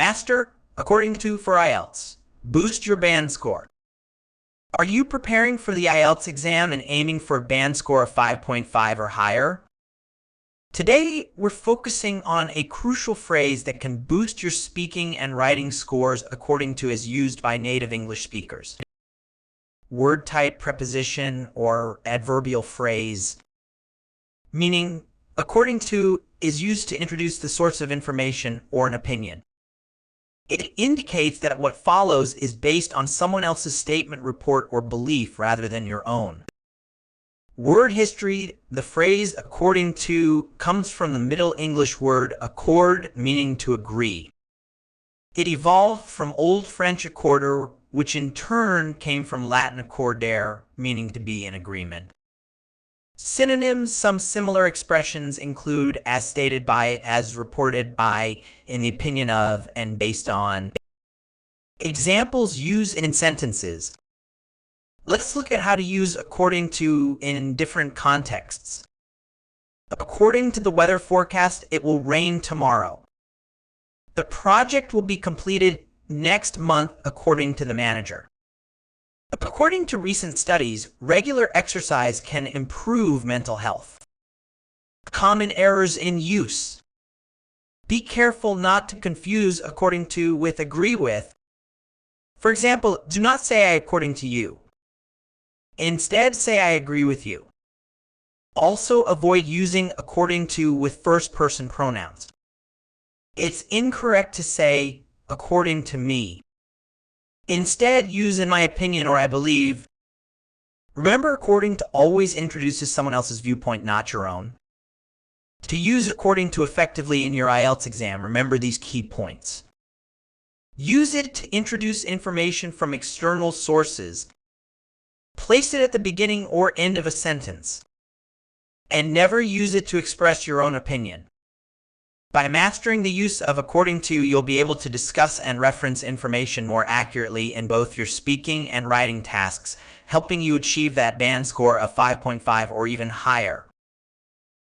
Master, according to for IELTS. Boost your band score. Are you preparing for the IELTS exam and aiming for a band score of 5.5 or higher? Today, we're focusing on a crucial phrase that can boost your speaking and writing scores according to as used by native English speakers. Word type preposition or adverbial phrase, meaning according to is used to introduce the source of information or an opinion. It indicates that what follows is based on someone else's statement, report, or belief rather than your own. Word history: the phrase according to comes from the Middle English word accord, meaning to agree. It evolved from Old French accorder, which in turn came from Latin accordare, meaning to be in agreement. Synonyms: some similar expressions include as stated by, as reported by, in the opinion of, and based on. Examples used in sentences. Let's look at how to use according to in different contexts. According to the weather forecast, it will rain tomorrow. The project will be completed next month according to the manager. According to recent studies, regular exercise can improve mental health. Common errors in use. Be careful not to confuse according to with agree with. For example, do not say I according to you. Instead, say I agree with you. Also, avoid using according to with first-person pronouns. It's incorrect to say according to me. Instead, use in my opinion or I believe. Remember, according to always introduces someone else's viewpoint, not your own. To use according to effectively in your IELTS exam, remember these key points. Use it to introduce information from external sources. Place it at the beginning or end of a sentence. And never use it to express your own opinion. By mastering the use of according to, you'll be able to discuss and reference information more accurately in both your speaking and writing tasks, helping you achieve that band score of 5.5 or even higher.